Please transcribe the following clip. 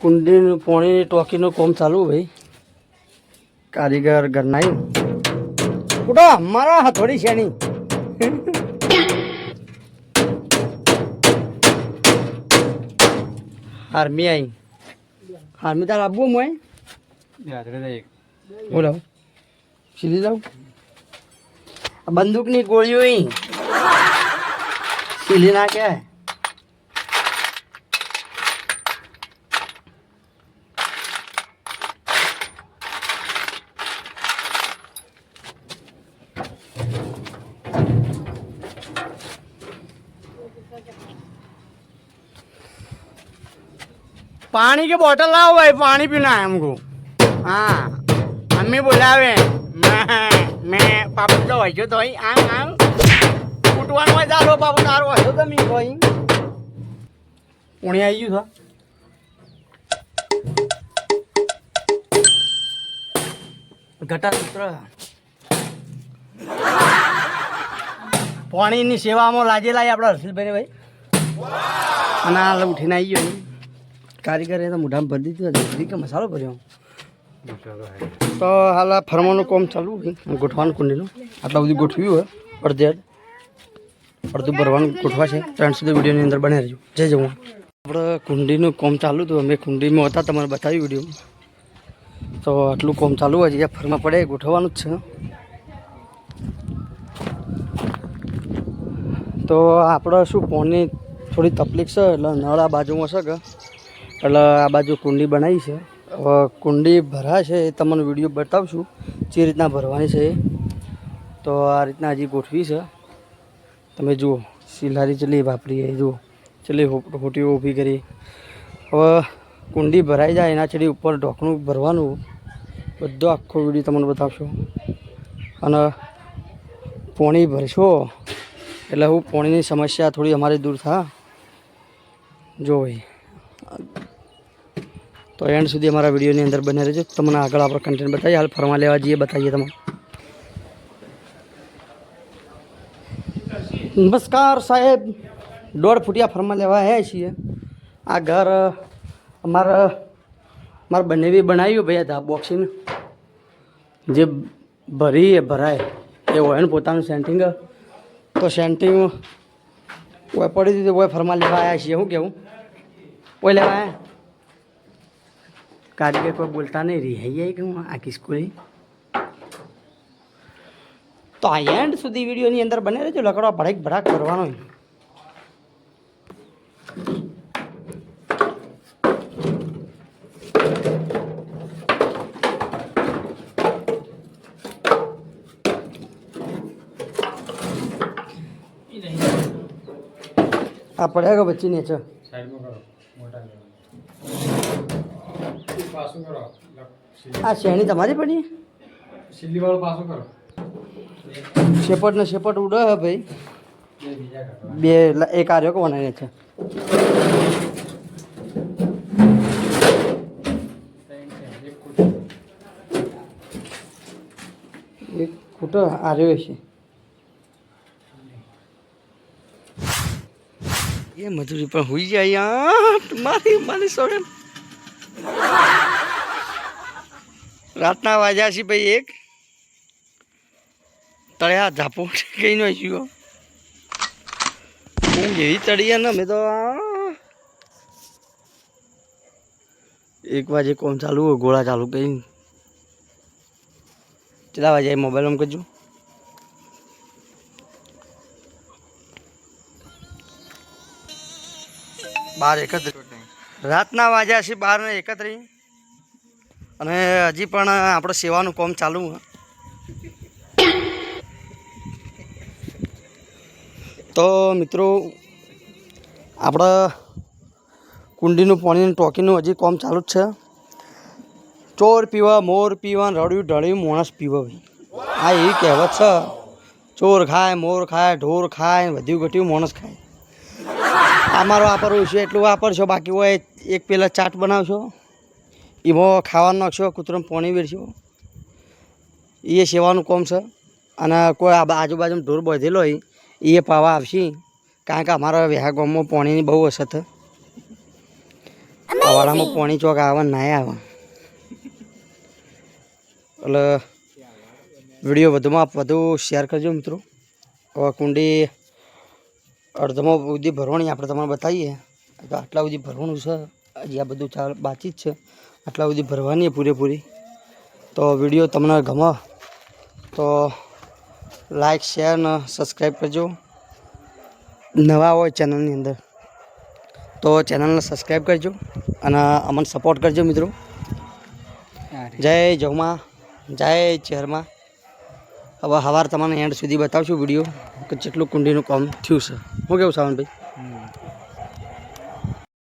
કુંડીનું પાણી ટોકીનું કામ ચાલુ ભાઈ. કારીગર ઘરના કુટો મારા હથોડી છે નહીં. આર્મી આવી આર્મી તાર આપવું મોય બોલો સીધી જાઉં. બંદૂકની ગોળીઓ સીલી ના કે पानी की बोतल लाओ भाई, पानी पीना है हमको. हाँ मम्मी बुलावे मैं पापा तो वैसे तो ही आम कुटवान में जालो पापा तारो वैसे तो मैं कोई उन्हें आई था गटर सूत्र पानी ની સેવામાં લાગેલા આપણા હર્ષિલભાઈ ભાઈ અને આ ઉઠીને આવી ગયો કારીગરે તો મોઢામાં ભરી દીધું દીકરી કે મસાલો ભર્યો તો હાલ આ ફરવાનું કામ ચાલુ ગોઠવાનું કુંડીનું આટલા બધું ગોઠવ્યું હોય અડધું ભરવાનું ગોઠવા છે. ત્રણ સુધી વિડીયોની અંદર બને રહેજો. જય જવું આપણે કુંડીનું કામ ચાલુ હતું, અમે કુંડીમાં હતા તમારે બતાવ્યું વિડીયો. તો આટલું કામ ચાલુ હોય જ્યાં ફરમાં પડે ગોઠવવાનું જ છે. તો આપણે શું પાણી થોડી તકલીફ છે એટલે નળ આ બાજુમાં છે કે એટલે આ બાજુ કુંડી બનાવી છે. હવે કુંડી ભરાશે એ તમને વિડીયો બતાવશું જે રીતના ભરવાની છે. તો આ રીતના હજી ગોઠવી છે તમે જુઓ. સિલારી ચલી વાપરીએ જુઓ, ચલી હોટીઓ ઊભી કરી. હવે કુંડી ભરાઈ જાય એના ચડી ઉપર ઢોકણું ભરવાનું બધો આખો વિડીયો તમને બતાવશો. અને પાણી ભરશો એટલે હું પાણીની સમસ્યા થોડી અમારી દૂર થાય. જો ભાઈ તો એન્ડ સુધી અમારા વિડીયોની અંદર બને રહેજો. તમને આગળ આપણે કન્ટેન્ટ બતાવીએ. હાલ ફરવા લેવા જઈએ બતાવીએ તમને. નમસ્કાર સાહેબ, 1.5 ફૂટિયા ફરવા લેવા આવ્યા છીએ. આ ઘર મારા બંને બી બનાવ્યું ભાઈ. આ બોક્સિંગ જે ભરાય એ હોય ને પોતાનું સેન્ટિંગ. તો સેન્ટિંગ ઓય પડી દીધું ઓય ફરવા લેવા આવ્યા છીએ. શું કહેવું ઓય લેવા આવ્યા કારીગર કોઈ બોલતા નહીં રહી કે હું આખી સ્કૂલી. તો આ એન્ડ સુધી વિડીયોની અંદર બને રહેજો. લકડો ભડાક ભડાક કરવાનો. આ પડ્યા કે બચ્ચી ને છે આ શેણી તમારી પડી સિલ્લી વાળો પાછો કરો. શેપટ ને શેપટ ઉડે હે ભાઈ બે. એક આર્યો કે બનાવીને છે એક ખૂટો આર્યો છે. એ મજૂરી પણ હોઈ જાય મારી સોગન. રાતના વાગ્યા છે ભાઈ 1 તળ્યા ઝાપો કઈ નો છું હું જેવી ચડીએ ને અમે તો 1 વાગે કોમ ચાલુ હોય ગોળા ચાલુ કઈ કેટલા વાગે મોબાઈલ આમ કરજો. બાર 31 રાતના વાગ્યા છે 12:31 અને હજી પણ આપણે સેવાનું કામ ચાલુ. તો મિત્રો આપણે કુંડીનું પાણીનું ટોકીનું હજી કામ ચાલુ જ છે. ચોર પીવા મોર પીવા રડ્યું ઢળ્યું માણસ પીવા ભાઈ. આ એવી કહેવત છે. ચોર ખાય મોર ખાય ઢોર ખાય વધ્યું ઘટ્યું માણસ ખાય. અમારો વાપરવું છે એટલું વાપરશો. બાકી હોય એક પેલા ચાટ બનાવશો એમાં ખાવાનું નાખશો કૂતરામાં પાણી વેરશો. એ સેવાનું કામ છે. અને કોઈ આજુબાજુમાં ઢોર બાંધેલો હોય એ પાવા આવશે કારણ કે અમારા વ્યાહ ગામમાં પાણીની બહુ અછત. આ વાડામાં પાણી ચોક આવે ના આવે એટલે વિડીયો વધુ શેર કરજો મિત્રો. હવે કુંડી અડધામાં સુધી ભરવાની આપણે તમને બતાવીએ તો આટલા સુધી ભરવાનું છે. હજી આ બધું બાકી જ છે. આટલા સુધી ભરવાની પૂરેપૂરી. તો વિડીયો તમને ગમે તો લાઈક શેર ને સબસ્ક્રાઈબ કરજો. નવા હોય ચેનલની અંદર તો ચેનલને સબસ્ક્રાઈબ કરજો અને અમને સપોર્ટ કરજો મિત્રો. જય જવમાં જય ચેરમાં. હવે સવાર તમને એન્ડ સુધી બતાવશું વિડીયો કે જેટલું કુંડીનું કામ થયું છે. શું કેવું સાવનભાઈ?